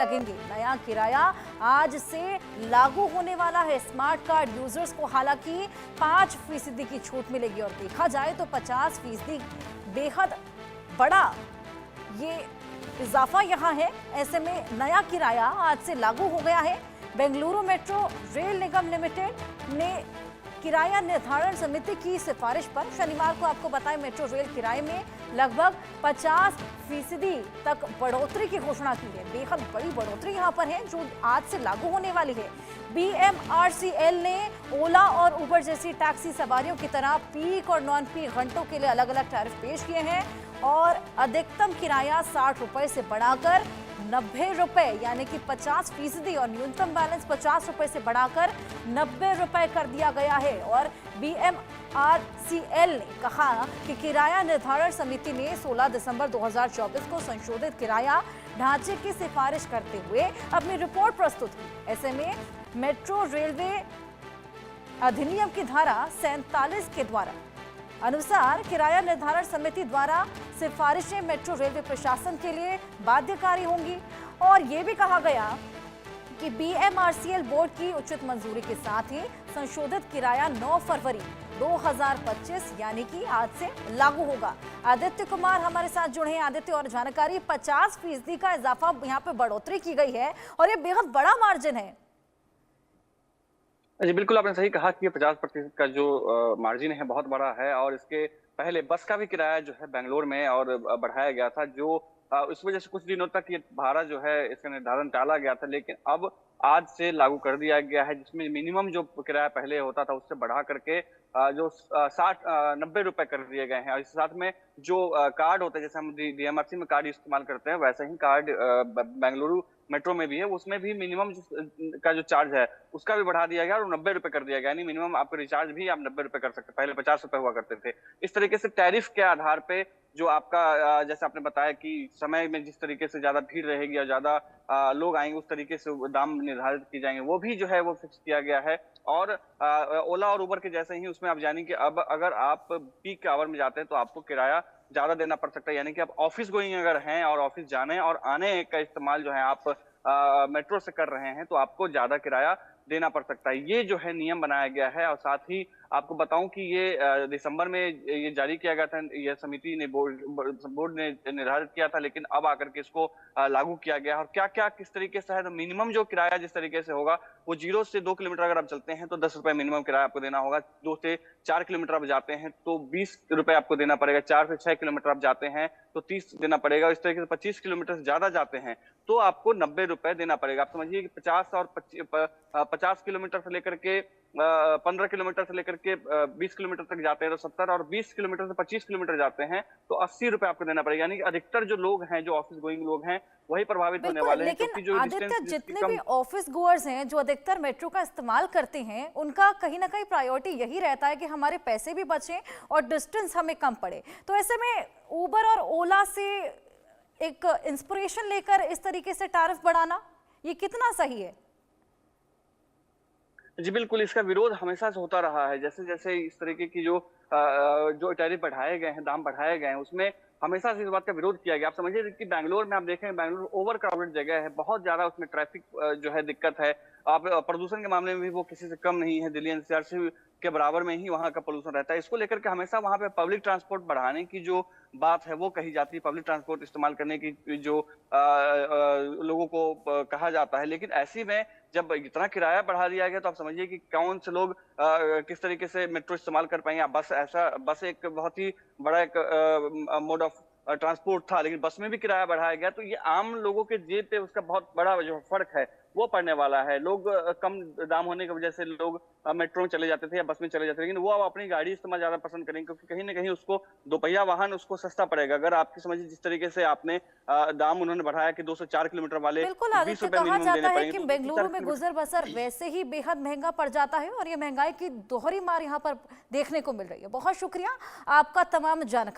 लगेंगे। नया किराया आज से लागू होने वाला है। स्मार्ट कार्ड यूजर्स को हालांकि 5% की छूट मिलेगी और देखा जाए तो 50% बेहद बड़ा ये इजाफा यहाँ है। ऐसे में नया किराया आज से लागू हो गया है। बेंगलुरु मेट्रो रेल निगम लिमिटेड ने किराया निर्धारण समिति की सिफारिश पर शनिवार को आपको बताएं मेट्रो रेल किराए में लगभग 50% तक बढ़ोतरी की घोषणा की है। बेहद बड़ी बढ़ोतरी यहां पर है जो आज से लागू होने वाली है। BMRCL ने ओला और उबर जैसी टैक्सी सवारियों की तरह पीक और नॉन पीक घंटों के लिए अलग अलग टैरिफ पेश किए हैं और अधिकतम किराया 60 रुपए से बढ़ाकर 90 रुपए यानी कि 50% और न्यूनतम बैलेंस 50 रुपए से बढ़ाकर 90 रुपए कर दिया गया है। और BMRCL ने कहा कि किराया निर्धारण समिति ने 16 दिसंबर 2024 को संशोधित किराया ढांचे की सिफारिश करते हुए अपनी रिपोर्ट प्रस्तुत की। ऐसे में मेट्रो रेलवे अधिनियम की धारा 47 के द्वारा अनुसार किराया निर्धारण समिति द्वारा सिफारिशें मेट्रो रेलवे प्रशासन के लिए बाध्यकारी होंगी। और यह भी कहा गया कि BMRCL बोर्ड की उचित मंजूरी के साथ ही संशोधित किराया 9 फरवरी 2025 यानी कि आज से लागू होगा। आदित्य कुमार हमारे साथ जुड़े हैं। आदित्य, और जानकारी 50% का इजाफा यहाँ पे बढ़ोतरी की गई है और ये बेहद बड़ा मार्जिन है। जी बिल्कुल, आपने सही कहा कि ये 50% का जो मार्जिन है बहुत बड़ा है। और इसके पहले बस का भी किराया जो है बेंगलोर में और बढ़ाया गया था, जो इस वजह से कुछ दिनों तक ये भाड़ा जो है इसका निर्धारण टाला गया था, लेकिन अब आज से लागू कर दिया गया है, जिसमें मिनिमम जो किराया पहले होता था उससे बढ़ा करके जो 90 रुपए कर दिए गए हैं। और इसके साथ में जो कार्ड होते हैं, जैसे हम DMRC में कार्ड इस्तेमाल करते हैं, वैसे ही कार्ड बेंगलुरु मेट्रो में भी है, उसमें भी मिनिमम का जो चार्ज है उसका भी बढ़ा दिया गया और 90 रुपए कर दिया गया। यानी मिनिमम आपको रिचार्ज भी आप 90 रुपए कर सकते हैं, पहले 50 रुपए हुआ करते थे। इस तरीके से टैरिफ के आधार पे जो आपका जैसे आपने बताया कि समय में जिस तरीके से ज्यादा भीड़ रहेगी और ज्यादा लोग आएंगे, उस तरीके से दाम निर्धारित किए जाएंगे, वो भी जो है वो फिक्स किया गया है। और ओला और उबर के जैसे ही उसमें आप जानेंगे कि अब अगर आप पीक आवर में जाते हैं तो आपको किराया ज्यादा देना पड़ सकता है। यानी कि आप ऑफिस गोइंग अगर हैं और ऑफिस जाने और आने का इस्तेमाल जो है आप मेट्रो से कर रहे हैं तो आपको ज्यादा किराया देना पड़ सकता है। ये जो है नियम बनाया गया है। और साथ ही आपको बताऊं कि ये दिसंबर में ये जारी किया गया था, यह समिति ने बोर्ड ने निर्धारित किया था, लेकिन अब आकर के इसको लागू किया गया। और क्या क्या किस तरीके से है, तो मिनिमम जो किराया जिस तरीके से होगा वो 0 से 2 किलोमीटर अगर आप चलते हैं तो 10 रुपए मिनिमम किराया आपको देना होगा। 2 से 4 किलोमीटर आप जाते हैं तो 20 रुपए आपको देना पड़ेगा। 4 से 6 किलोमीटर आप जाते हैं तो 30 देना पड़ेगा। इस तरीके से 25 किलोमीटर से ज्यादा जाते हैं तो आपको 90 रुपए देना पड़ेगा। आप समझिए कि 50 किलोमीटर से लेकर के 15 किलोमीटर से लेकर के 20 किलोमीटर तक जाते हैं तो 70, और 20 किलोमीटर से 25 किलोमीटर जाते हैं तो 80 रुपए आपको देना पड़ेगा। यानी कि अधिकतर जो लोग हैं, जो ऑफिस गोइंग लोग हैं, वही प्रभावित होने वाले हैं। लेकिन जो आदित्य, जितने भी ऑफिस गोअर्स हैं जो अधिकतर मेट्रो का इस्तेमाल करते हैं, उनका कहीं ना कहीं प्रायोरिटी यही रहता है कि हमारे पैसे भी बचें और डिस्टेंस हमें कम पड़े। तो ऐसे में उबर और ओला से एक इंस्पिरेशन लेकर इस तरीके से टैरिफ बढ़ाना, ये कितना सही है? जी बिल्कुल, इसका विरोध हमेशा से होता रहा है। जैसे जैसे इस तरीके की जो टैरिफ बढ़ाए गए हैं, दाम बढ़ाए गए हैं, उसमें हमेशा से इस बात का विरोध किया गया। आप समझिए कि बैंगलोर में आप देखें, बैंगलोर ओवर क्राउडेड जगह है, बहुत ज्यादा उसमें ट्रैफिक जो है दिक्कत है। आप प्रदूषण के मामले में भी वो किसी से कम नहीं है, दिल्ली NCR से के बराबर में ही वहाँ का पोल्यूशन रहता है। इसको लेकर के हमेशा वहाँ पे पब्लिक ट्रांसपोर्ट बढ़ाने की जो बात है वो कही जाती है, पब्लिक ट्रांसपोर्ट इस्तेमाल करने की जो लोगों को कहा जाता है। लेकिन ऐसी में जब इतना किराया बढ़ा दिया गया तो आप समझिए कि कौन से लोग किस तरीके से मेट्रो इस्तेमाल कर पाएंगे। बस एक बहुत ही बड़ा एक मोड ऑफ ट्रांसपोर्ट था, लेकिन बस में भी किराया बढ़ाया गया तो ये आम लोगों के जेब पे उसका बहुत बड़ा जो फर्क है वो पड़ने वाला है। लोग कम दाम होने की वजह से लोग मेट्रो में चले जाते थे या बस में चले जाते थे, लेकिन वो अब अपनी गाड़ी इस्तेमाल ज्यादा पसंद करेंगे, क्योंकि कहीं ना कहीं उसको दोपहिया वाहन उसको सस्ता पड़ेगा। अगर आपकी समझिए जिस तरीके से आपने दाम उन्होंने बढ़ाया कि 2 से 4 किलोमीटर वाले 20 रुपए मिनिमम देने पड़ेंगे, कि बेंगलुरु में गुजर बसर वैसे ही बेहद महंगा पड़ जाता है और ये महंगाई की दोहरी मार यहाँ पर देखने को मिल रही है। बहुत शुक्रिया आपका तमाम जानकारी।